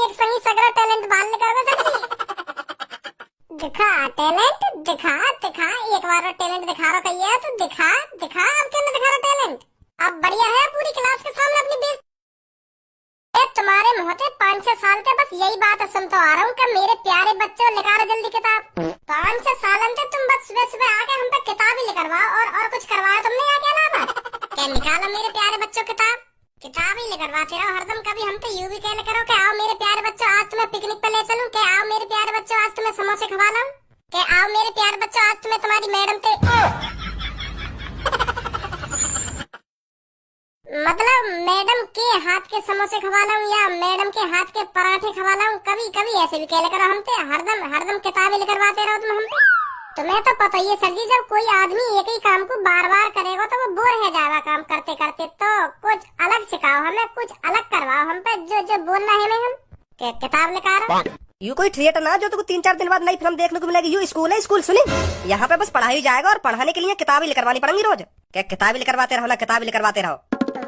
एक संगी सगरा टैलेंट बाल निकाल सर जी। दिखा टैलेंट, दिखा दिखा, एक बार टैलेंट दिखा रहा कहिए तो दिखा दिखा, अब क्या दिखा रहा टैलेंट? अब बढ़िया है, पूरी क्लास के सामने अपनी बेइज्जती। तुम्हारे मोहते 5-6 साल के बस यही बात सुन तो आ रहा हूँ कि मेरे प्यारे बच्चों निकालो जल्दी किताब। 5-6 साल से तुम बस सुबह सुबह आके हम पे किताब ही लिखवाओ और कुछ करवाओ तुमने आके अलावा। क्या निकालो मेरे प्यारे बच्चों किताब, किताब ही लिखवाते रहो हरदम। कभी हम पे यूं भी कहने करो कि आओ मेरे प्यारे बच्चों आज तुम्हें पिकनिक पे ले चलूं, कि आओ मेरे प्यारे बच्चों आज तुम्हें समोसे खवा लाऊं, कि आओ मेरे प्यारे बच्चों आज तुम्हें तुम्हारी मैडम से मतलब मैडम के हाथ के समोसे खवा लाऊं या मैडम के हाथ के पराठे खवा लाऊं। कभी कभी ऐसे भी कहले करो हम पे, हरदम किताबें लिखवाते रहो तुम हम पे। तुम्हें तो पता ही है सर जी, जब कोई आदमी एक ही काम को बार बार करेगा तो वो बोर हो जाएगा काम करते करते। तो कुछ अलग सिखाओ हमें, कुछ अलग करवाओ हम पे, जो जो बोलना है हमें। हम किताब लिखा रहे यू कोई थिएटर ना जो तुमको 3-4 दिन बाद नई फिल्म देखने को मिलेगी। यू स्कूल है, स्कूल सुनी, यहाँ पे बस पढ़ाई जाएगा और पढ़ाने के लिए किताबें लिखवानी पड़ेंगी रोज। क्या किताबें लिखवाते रहो ना, किताबें लिखवाते रहो।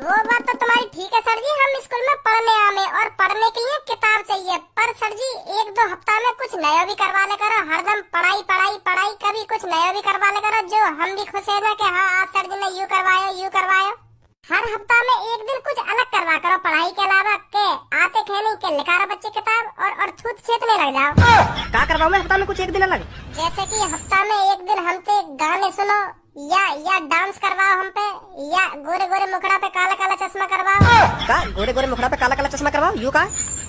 वो बात तो तुम्हारी ठीक है सर जी, हम स्कूल में पढ़ने आवे और पढ़ने के लिए किताब चाहिए। पर सर जी 1-2 हफ्ता में कुछ नया भी करवा ले करो, हरदम पढ़ाई पढ़ाई पढ़ाई। कभी कुछ नया भी करवा ले करो जो हम भी खुश है ना कि हाँ आज सर जी ने यूँ करवायो। हर हफ्ता में एक दिन कुछ अलग करवा करो पढ़ाई के अलावा, के आते खेलने के लिखा बच्चे किताब और थूत छेतने लग जाओ। क्या करवाऊं मैं हफ्ता में कुछ एक दिन अलग? जैसे कि हफ्ता में एक दिन हम पे गाने सुनो, या डांस करवाओ हम पे, या गोरे गोरे मुखड़ा पे काला काला चश्मा करवाओ। का गोरे गोरे मुखड़ा पे काला काला चश्मा करवाओ? यू का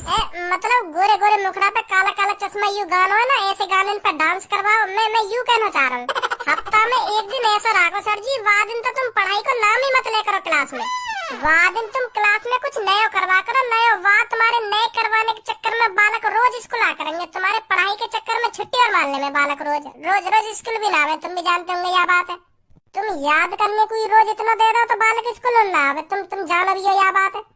मतलब गोरे गोरे मुखड़ा पे काला काला चश्मा यू गाना है ना, ऐसे गाने पे डांस करवाओ। मैं यू कहना चाह रहा हूँ हफ्ता में एक दिन ऐसा रखो सर जी, वाह दिन तो तुम पढ़ाई को नाम ही मत ले करो क्लास में। वाह दिन तुम क्लास में कुछ नया करवा करो, नया। वाह तुम्हारे नए करवाने के चक्कर में बालक रोज स्कूल आ करेंगे, तुम्हारे पढ़ाई के चक्कर में छुट्टी और मारने में बालक रोज स्कूल भी ना आवे। तुम भी जानते होंगे यह बात है। तुम याद करने को ही रोज इतना दे रहे हो तो बालक स्कूल ना आवे, तुम जानो भी यह बात है।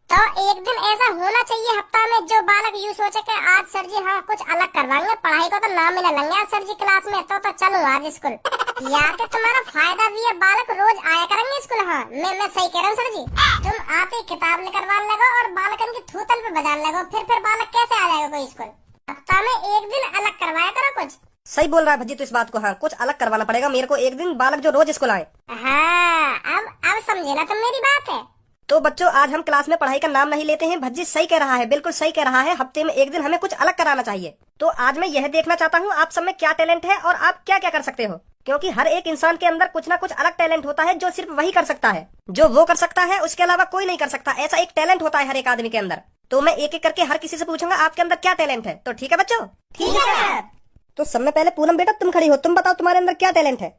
तो एक दिन ऐसा होना चाहिए हफ्ता में जो बालक यूँ सोचे कि आज सर जी हाँ कुछ अलग करवाएंगे, पढ़ाई को तो नाम ही न लेंगे आज सर जी क्लास में, तो चलो आज स्कूल। या तो तुम्हारा फायदा भी है, बालक रोज आया करेंगे स्कूल। हाँ मैं सही कह रहा हूँ सर जी। तुम आते किताब निकलवाने लगो और बालकन की थूतल पे बजाने लगो, फिर बालक कैसे आ जाएगा कोई स्कूल? हफ्ता में एक दिन अलग करवाया करो कुछ। सही बोल रहा है भज्जी तो इस बात को। हाँ कुछ अलग करवाना पड़ेगा मेरे को एक दिन, बालक जो रोज स्कूल आए। हाँ अब समझे ना तुम मेरी बात है। तो बच्चों आज हम क्लास में पढ़ाई का नाम नहीं लेते हैं। भज्जी सही कह रहा है, बिल्कुल सही कह रहा है। हफ्ते में एक दिन हमें कुछ अलग कराना चाहिए। तो आज मैं यह देखना चाहता हूँ आप सब में क्या टैलेंट है और आप क्या क्या कर सकते हो, क्योंकि हर एक इंसान के अंदर कुछ ना कुछ अलग टैलेंट होता है जो सिर्फ वही कर सकता है, जो वो कर सकता है, उसके अलावा कोई नहीं कर सकता। ऐसा एक टैलेंट होता है हर एक आदमी के अंदर। तो मैं एक एक करके हर किसी से पूछूंगा आपके अंदर क्या टैलेंट है। तो ठीक है बच्चों? ठीक है। तो सब में पहले पूनम बेटा तुम खड़ी हो, तुम बताओ तुम्हारे अंदर क्या टैलेंट है।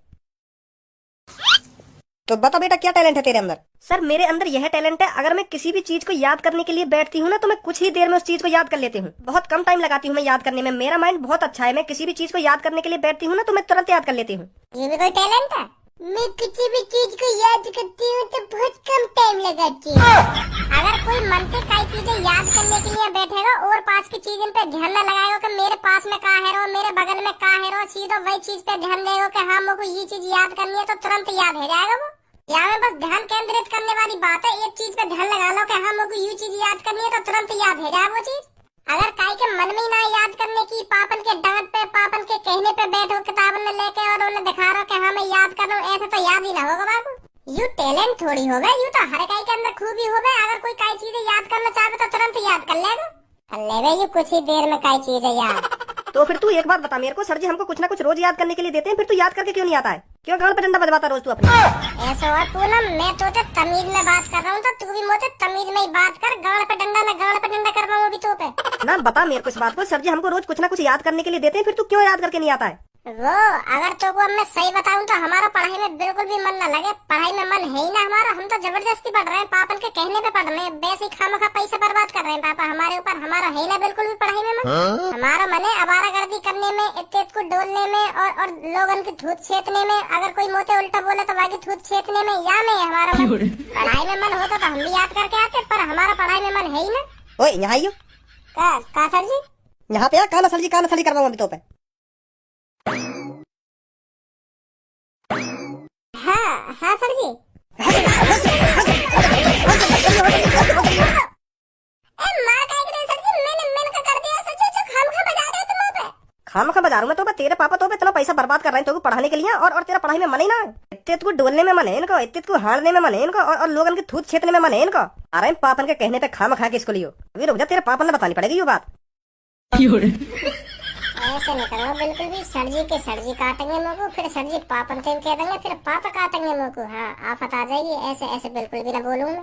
तो बता बेटा क्या टैलेंट है तेरे अंदर? सर मेरे अंदर यह टैलेंट है, अगर मैं किसी भी चीज को याद करने के लिए बैठती हूँ ना तो मैं कुछ ही देर में उस चीज को याद कर लेती हूँ। बहुत कम टाइम लगाती हूँ मैं याद करने में, मेरा माइंड बहुत अच्छा है। मैं किसी भी चीज को याद करने के लिए बैठती हूँ ना तो मैं तुरंत याद कर लेती हूँ। ये भी कोई टैलेंट है? मैं किसी भी चीज को याद करती हूँ तो बहुत कम टाइम लगाती हूँ। अगर कोई मन से कई चीजें याद करने के लिए बैठेगा और पास की चीज पे ध्यान न लगाएगा कि मेरे पास में कहाँ है रो, मेरे बगल में कहाँ है रो, सीधा वही चीज पे ध्यान देगा कि हाँ मुझको ये चीज याद करनी है, तो तुरंत याद हो जाएगा वो। यहाँ में बस ध्यान केंद्रित करने वाली बात है, एक चीज पे ध्यान लगा लो कि हाँ मुझको ये चीज याद करनी है, तो तुरंत याद हो जाए वो चीज। अगर काई के मन में ही ना याद करने की, पापन के डांट पे, पापन के कहने पे बैठो किताब में लेके और उन्हें दिखा रहा कि हाँ मैं याद कर रहा हूँ, ऐसा तो याद ही ना होगा बाबू। यू टैलेंट थोड़ी होगा, यू तो हर काई के अंदर खूबी होगा। अगर कोई काई चीजें याद करना चाहे तो तुरंत याद कर लेगा यू कुछ ही देर में काई चीजें याद। तो फिर तू एक बात बता मेरे को, सर जी हमको कुछ ना कुछ रोज याद करने के लिए देते हैं, फिर तू याद करके क्यों नहीं आता है? क्यों गाल पे डंडा बजवाता रोज तू अपने? ऐसा हुआ पूनम, मैं तो तमीज में बात कर रहा हूँ, तो तू भी मुझे तमीज में ही बात कर। गाल पे डंडा कर रहा हूँ अभी तो पे। ना बता मेरे को इस बात को, सर जी हमको रोज कुछ ना कुछ याद करने के लिए देते हैं, फिर तू क्यों याद करके नहीं आता है? वो अगर तो वो मैं सही बताऊं तो हमारा पढ़ाई में बिल्कुल भी मन न लगे। पढ़ाई में मन है ही ना हमारा, हम तो जबरदस्ती पढ़ रहे हैं, पापन के कहने पे पढ़ रहे हैं, वैसे ही खामखा पैसा बर्बाद कर रहे हैं पापा हमारे ऊपर। हमारा है ना बिल्कुल भी पढ़ाई में मन। हमारा मन है आवारागर्दी करने में, इत्तेत को डोलने में और लोगन की धूत छेतने में। अगर कोई मोटे उल्टा बोले तो बाकी धूत छेतने में, या में हमारा मन। पढ़ाई में मन होता तो हम भी याद करके आते, पर हमारा पढ़ाई में मन है ही ना। ओए यहाँ आइयो। का सर जी? यहाँ पे काना सर जी करवाऊं अभी तो पे। हाँ सर जी। मार का सर जी, मैंने खामखा बाजारों में तो तेरे पापा तो इतना पैसा बर्बाद कर रहे हैं तो पढ़ाने के लिए, और तेरा पढ़ाई में मन ही ना है। इतने को डोलने में मन है इनको, इतने को हारने में मन है इनको, और लोगन की थूत छेतने में मन है इनको। अरे पापन के कहने पे खामखा के इसको लियो। अभी रुक जा, तेरे पापन ने बतानी पड़ेगी ये बात। ऐसे नहीं करूँगा बिल्कुल भी। सर जी काटेंगे मुँह को, फिर सर जी पापन से कह देंगे, फिर पापा काटेंगे मुँह को। हाँ आफत आ जाएगी। ऐसे ऐसे बिल्कुल भी ना बोलूँ मैं।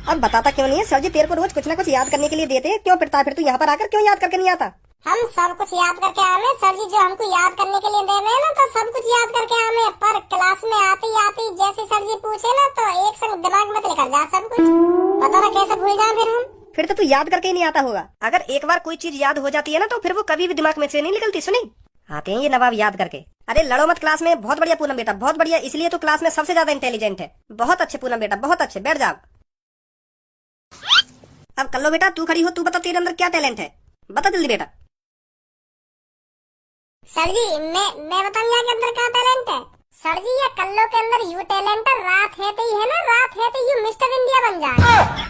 अब बताता क्यों नहीं है? सर जी तेरे को रोज कुछ ना कुछ याद करने के लिए देते हैं, क्यों फिरता फिर तू यहाँ पर आकर क्यों याद करके नहीं आता? हम सब कुछ याद करके आवे सर जी, जो हमको याद करने के लिए दे रहे हैं ना, तो सब कुछ याद करके आवे। पर क्लास में आती आती जैसे सर जी पूछे ना, तो एक संग दिमाग में निकल जा सब कुछ। पता ना कैसे भूल जाए फिर हम। फिर तो तू याद करके ही नहीं आता होगा। अगर एक बार कोई चीज याद हो जाती है ना, तो फिर वो कभी भी दिमाग में से नहीं निकलती। सुनी, आते हैं ये नवाब याद करके। अरे लड़ो मत क्लास में। बहुत बढ़िया पूनम बेटा, बहुत बढ़िया। इसलिए तो क्लास में सबसे ज्यादा इंटेलिजेंट है। बहुत अच्छे पूनम बेटा, बहुत अच्छे। बैठ जाओ। अब कल्लो बेटा तू खड़ी हो, तू बता तेरे अंदर क्या टैलेंट है, बता जल्दी बेटा। सर जी मैं बताऊँ यहाँ के अंदर क्या टैलेंट है? सर जी ये कल्लो के अंदर यू टैलेंट है, रात है तो है ना, रात है तो यू मिस्टर इंडिया बन जाए।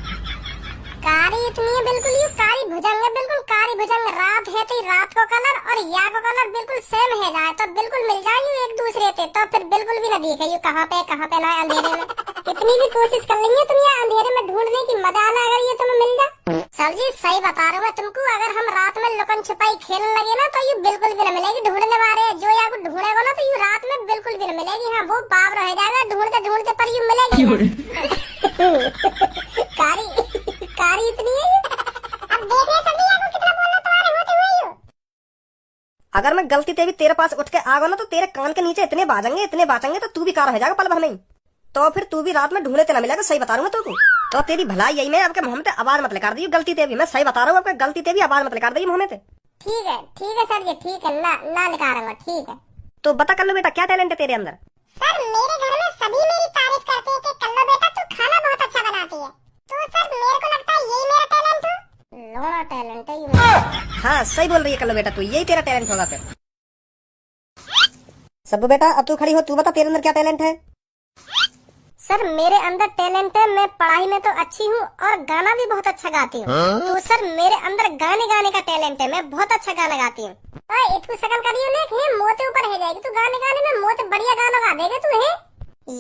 कारी इतनी है बिल्कुल, यू कारी भुजंग है, बिल्कुल कारी भुजंग। रात है तो रात को कलर और या को कलर बिल्कुल सेम है जाए, तो बिल्कुल मिल जाए यू एक दूसरे से, तो फिर बिल्कुल भी ना दिखे यू कहाँ पे ना अंधेरे में। कितनी भी कोशिश कर लेंगे तुम ये अंधेरे में ढूंढने की, मजा आना अगर ये तुम्हें मिल जाए। सर जी सही बता रहा हूँ मैं तुमको, अगर हम रात में लुकन छिपाई खेलने लगे ना, तो यू बिल्कुल भी ना मिलेगी ढूंढने वाले। जो या को ढूंढेगा ना, तो यू रात में बिल्कुल भी ना मिलेगी। हाँ वो बाप रह जाएगा ढूंढते ढूंढते, पर यू मिलेगी। कारी इतनी है। अब देख रहे सभी को कितना बोलना तुम्हारे होते हुए यू। अगर मैं गलती से भी तेरे पास उठ के आ गया ना, तो तेरे कान के नीचे इतने बाजेंगे तो तू भी कार हो जाएगा पल भर में। तो फिर तू भी रात में ढूंढने ते ना मिलेगा। सही बता रहा हूँ तुमको। तो तेरी भलाई यही मैं आपके मुंह में आवाज मत लगा दी गलती से भी। मैं सही बता रहा हूँ, आपके गलती से भी आवाज मत लगा दी मुंह में। ठीक है सर जी, ठीक है ना लिखा रहा हूँ, ठीक है। तो बता कल्लू बेटा क्या टैलेंट है तेरे अंदर? सर मेरे घर में सभी मेरी तारीफ करते हैं कि कल्लो बेटा तू खाना बहुत अच्छा बनाती है। तो सर मेरे को लगता है यही मेरा टैलेंट है। लोड़ा टैलेंट है ये। हाँ सही बोल रही है कल्लू बेटा, तू यही तेरा टैलेंट होगा फिर। सब्बू बेटा अब तू खड़ी हो, तू बता तेरे अंदर क्या टैलेंट है? सर मेरे अंदर टैलेंट है, मैं पढ़ाई में तो अच्छी हूँ और गाना भी बहुत अच्छा गाती हूँ। तो सर मेरे अंदर गाने का टैलेंट है, मैं बहुत अच्छा गाना गाती हूँ। इतनी शकल करियो ने मोते ऊपर है जाएगी तू गाने में, मोते बढ़िया गाना गा देगा तू है।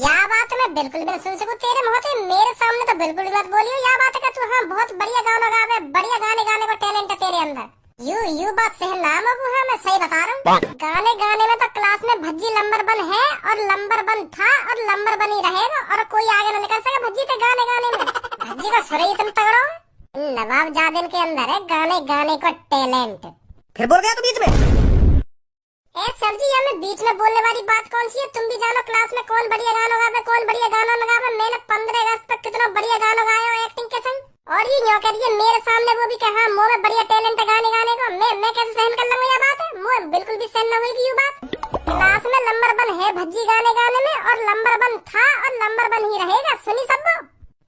या बात मैं बिल्कुल भी सुन सकूं तेरे मुँह से, मेरे सामने तो बिल्कुल भी मत बोलियो या बात है तू। हाँ बहुत बढ़िया गाना गावे, बढ़िया गाने को टैलेंट है तेरे अंदर। यू बात सही नाम है, मैं सही बता रहा हूँ। गाने में तो क्लास में भज्जी नंबर 1 है और नंबर 1 था और नंबर 1 ही रहेगा, और कोई आगे ना निकल सके भज्जी के गाने में। भज्जी का सुर ही तुम तगड़ो। नवाब जादिन के अंदर है गाने को टैलेंट। फिर बोल गया तू बीच में। सर जी हमें बीच में बोलने वाली बात कौन सी है? तुम भी जानो क्लास में कौन बढ़िया गाना गावे, कौन बढ़िया गाना लगावे। मैंने 15 अगस्त तक कितना बढ़िया गाना गाया है एक्टिंग के संग, और ये न्यों कह रही है मेरे सामने वो भी कहा मुँह में बढ़िया टैलेंट है गाने को। मैं कैसे सहन कर लूंगा ये बात है? मुँह बिल्कुल भी सहन न होगी ये बात। क्लास में नंबर 1 है भज्जी गाने में, और नंबर 1 था और नंबर 1 ही रहेगा। सुनी सबको।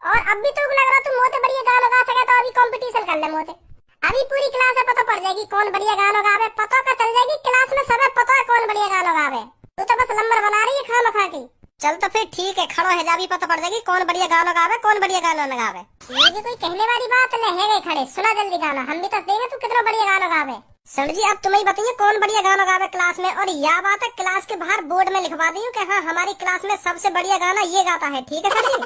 और अब भी तो लग रहा तू मोते बढ़िया गाना गा सके, तो अभी कंपटीशन कर ले मोते। अभी पूरी क्लास में पता पड़ जाएगी कौन बढ़िया गाना गावे, पता का चल जाएगी क्लास में सबे पता है कौन बढ़िया गाना गावे। तू तो बस नंबर बना रही है खामखा की। चल तो फिर ठीक है, खड़ो है जा, भी पता पड़ जाएगी कौन बढ़िया गाना गावे, कौन बढ़िया गाना न गावे। ये भी कोई कहने वाली बात नहीं है। गए खड़े सुना जल्दी गाना, हम भी तो देंगे तू कितना बढ़िया गाना गावे। सर जी अब तुम्हें बताइए कौन बढ़िया गाना गावे क्लास में, और यह बात है क्लास के बाहर बोर्ड में लिखवा दी कि हाँ हमारी क्लास में सबसे बढ़िया गाना ये गाता है। ठीक है सर जी?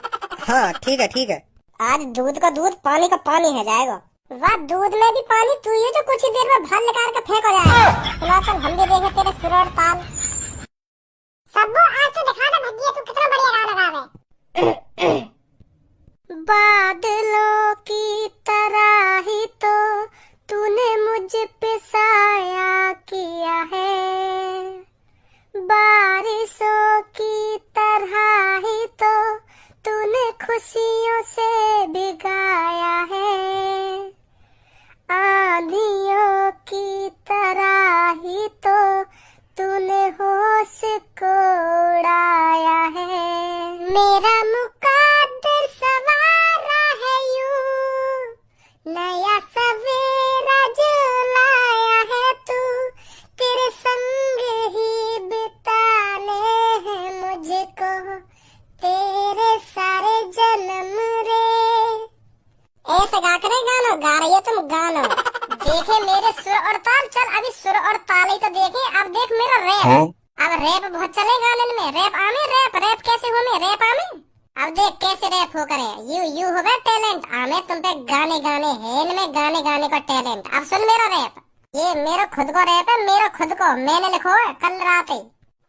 हाँ ठीक है। आज दूध का दूध पानी का पानी है जाएगा। वाह दूध में भी पानी, तू ये तो कुछ ही देर में भाल निकाल के फेंक हो जाएगा। चल हम भी देखें तेरे सुर और ताल। सबको आज तो दिखा दे भज्जिया तू कितना बढ़िया गाना गावे। बादलों की तरह ही तो तूने मुझ पे साया किया है, बारिशों की तरह ही तो तूने खुशियों से भिगाया है, आंधियों की तरह ही तो तूने होश को उड़ाया है। मेरा मुकद्दर सवारा है यूं, नया सवेरा जो लाया है तू, तेरे संग ही बिताने हैं मुझको तेरे सारे जन्म रे। ऐसे गा कर गानो गा रही हो तुम, गानो देखे मेरे सुर और ताल, चल अभी सुर और ताल ही तो देखे। अब देख मेरा रैप, अब रैप बहुत चले गाने में। रैप आमे, रैप कैसे हो में, रैप आमे। अब देख कैसे रैप हो करे। यू हो गए टैलेंट आमे तुम पे, गाने गाने है इनमें, गाने गाने का टैलेंट। अब सुन मेरा रैप, ये मेरा खुद को रैप है, मेरा खुद को, मैंने लिखो है कल रात ही।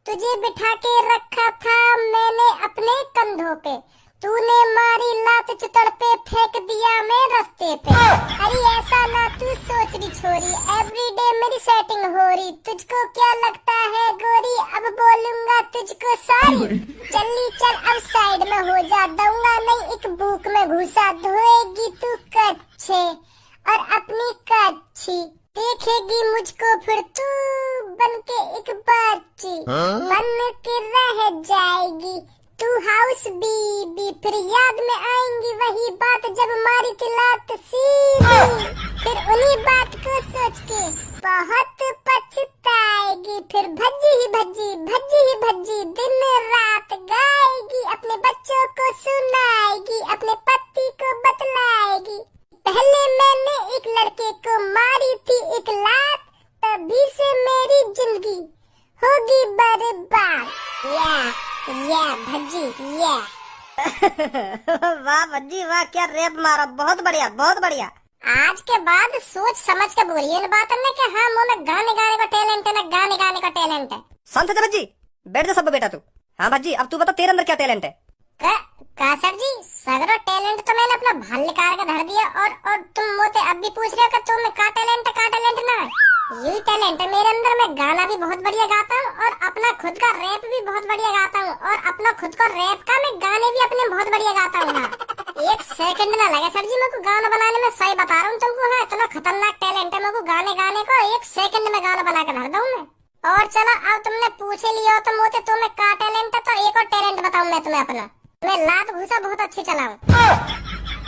तुझे बिठा के रखा था मैंने अपने कंधों पे, तूने मारी लात चितड़ पे, फेंक दिया मैं रास्ते पे। अरे ऐसा ना तू सोच रही छोरी, एवरीडे मेरी सेटिंग हो रही। तुझको क्या लगता है गोरी, अब बोलूंगा तुझको सॉरी। चली चल अब साइड में हो जा, दूंगा नहीं एक बुक में घुसा। धोएगी तू कच्चे और अपनी कच्ची, देखेगी मुझको फिर तू बन के एक बच्ची। बन के रह जाएगी तू हाउस बीबी, फिर याद में आएंगी वही बात जब मारी थी लात सीधी। फिर उन्हीं बात को सोच के बहुत पछताएगी, फिर भज्जी ही भज्जी, भज्जी ही भज्जी दिन रात गाएगी। अपने बच्चों को सुनाएगी, अपने पति को बतलाएगी। पहले मैंने एक लड़के को मारी थी एक लात, तभी से मेरी जिंदगी होगी बर्बाद। या भज्जी या। वाह भज्जी वाह, क्या रैप मारा, बहुत बढ़िया बहुत बढ़िया। आज के बाद सोच समझ के बोलिए इन बातों में कि हाँ मुंह में गाने गाने का टैलेंट है ना, गाने गाने का टैलेंट है। शांत है भज्जी, बैठ जा सब बेटा तू। हाँ भज्जी अब तू बता तेरे अंदर क्या टैलेंट है। का सर जी, सगरो टैलेंट तो मैंने अपना भल निकाल के धर दिया, और तुम मोते अब भी पूछ रहे हो कि तुम्हें का टैलेंट ना है। यही टैलेंट है मेरे अंदर, मैं गाना भी बहुत बढ़िया गाता हूँ और अपना खुद का रैप भी बहुत बढ़िया गाता हूँ, और अपना खुद का रैप का मैं गाने भी अपने बहुत बढ़िया गाता हूँ। एक सेकंड ना लगे सर जी मेरे को गाना बनाने में, सही बता रहा हूँ तुमको। है इतना खतरनाक टैलेंट है मेरे को गाने गाने को, एक सेकंड में गाना बना के धर दूँ मैं। और चलो अब तुमने पूछे लिया तो मोते तुम्हें का टैलेंट है, तो एक और टैलेंट बताऊँ मैं तुम्हें अपना। मैं लात घुसा बहुत अच्छी चलाऊं।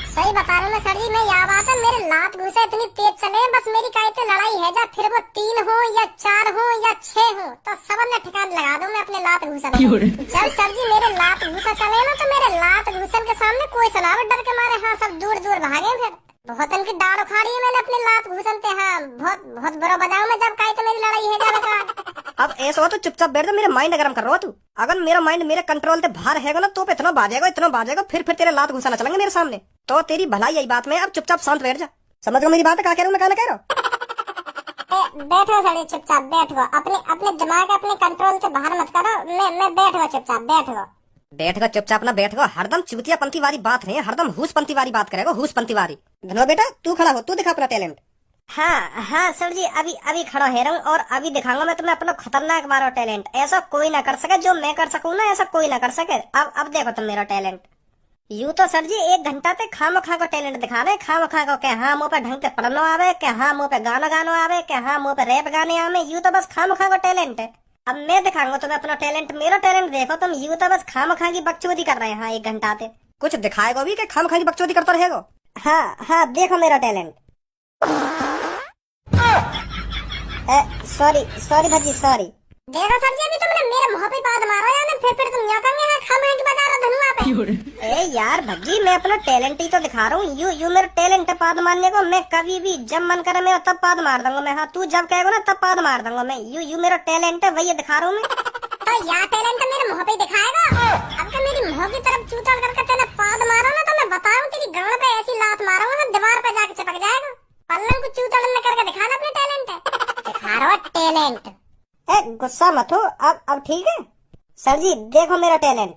सही बता रहा हूँ मैं सर जी, मैं यहाँ बात है मेरे लात घुसा इतनी तेज चले, बस मेरी कहते लड़ाई है जा, फिर वो 3 हो या 4 हो या 6 हो, तो सब ने ठिकान लगा दूं मैं अपने लात घुसा। जब सर जी मेरे लात घुसा चले ना, तो मेरे लात घुसन के सामने कोई सुनाव डर के मारे हाँ सब दूर दूर भागे। फिर बहुत इनकी डाल उखाड़ी है मैंने अपने लात घुसन पे। हाँ बहुत बहुत बुरा बजाऊं मैं जब कहते मेरी लड़ाई है जा। अब ऐसा हो तो चुपचाप बैठ जा, मेरे माइंड गरम कर रहा हो तू। अगर मेरा माइंड मेरे कंट्रोल से बाहर हैगा ना तो इतना बाजेगा फिर तेरे लात घुसाना चलेंगे मेरे सामने, तो तेरी भलाई यही बात में। अब चुपचाप शांत बैठ जा, समझ गया मेरी बात है, क्या कह रहा हूँ मैं, क्या कह रहा हूँ। बैठो सर चुपचाप बैठो, अपने दिमाग अपने कंट्रोल से बाहर मत करो। मैं बैठो चुपचाप बैठो चुपचाप ना बैठो, हरदम चुतियापंती वाली बात नहीं, हरदम हुसपंती वाली बात करेगा, हुसपंती वाली। धनो बेटा तू खड़ा हो, तू दिखा अपना टैलेंट। हाँ सर जी अभी खड़ा है रहा हूँ, और अभी दिखाऊंगा मैं तुम्हें अपना खतरनाक मारो टैलेंट। ऐसा कोई ना कर सके जो मैं कर सकूँ ना, ऐसा कोई ना कर सके। अब देखो तुम मेरा टैलेंट। यूं तो सर जी 1 घंटा ते खामखा को टैलेंट दिखा रहे, खामखा को क्या हाँ मुँह पे ढंग से पढ़नो आवे, क्या हाँ मुँह पे गाना गानो आवे, क्या हाँ मुँह पे रैप गाने आवे। यूं तो बस खामखा को टैलेंट है। अब मैं दिखाऊंगा तुम्हें अपना टैलेंट, मेरा टैलेंट देखो तुम। यूं तो बस खामखा की बकचोदी कर रहे हैं। हाँ 1 घंटा ते कुछ दिखाएगा भी कि खामखा की बकचोदी करता रहेगा। हाँ देखो मेरा टैलेंट। Sorry Bhajji sorry. देखो सर जी अभी तुमने मेरे मुंह पे बात मारा यार, फिर तुम यहाँ कहेंगे खामखा की बजा रहा धनुआ पे। ए यार भज्जी मैं अपना टैलेंट ही तो दिखा रहा हूँ। यू मेरा टैलेंट है पाद मारने को। मैं कभी भी जब मन करे मेरा तब पाद मार दूंगा मैं। हाँ तू जब कहेगा ना तब पाद मार दूंगा मैं। यू मेरा टैलेंट है, वही दिखा रहा हूँ मैं। तो यार टैलेंट मेरे मुंह पे दिखाएगा। अब तो मेरी मुंह की तरफ चूतल करके तेने पाद मारा ना, तो मैं बताऊं तेरी गांड पे ऐसी लात मारूंगा ना दीवार पे जाके चिपक जाएगा। पल्लन को चूतल में करके दिखाना अपने टैलेंट है, दिखा रहा टैलेंट। गुस्सा मत हो। अब ठीक है सर जी, देखो मेरा टैलेंट।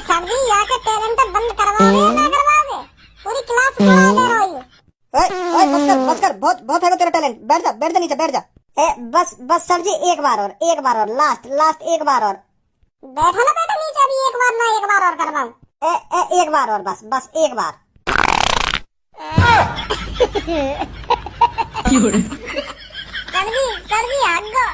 सर जी यहाँ के टैलेंट बंद करवाओगे या ना करवाओगे? पूरी क्लास को ले रहा हूँ। बस कर बहुत है तेरा टैलेंट। बैठ जा नीचे बैठ जा। बस सर जी एक बार और लास्ट एक बार और। बैठो ना बेटा नीचे, अभी एक बार और करवाऊं। एक बार और बस एक बार। सर जी आगो।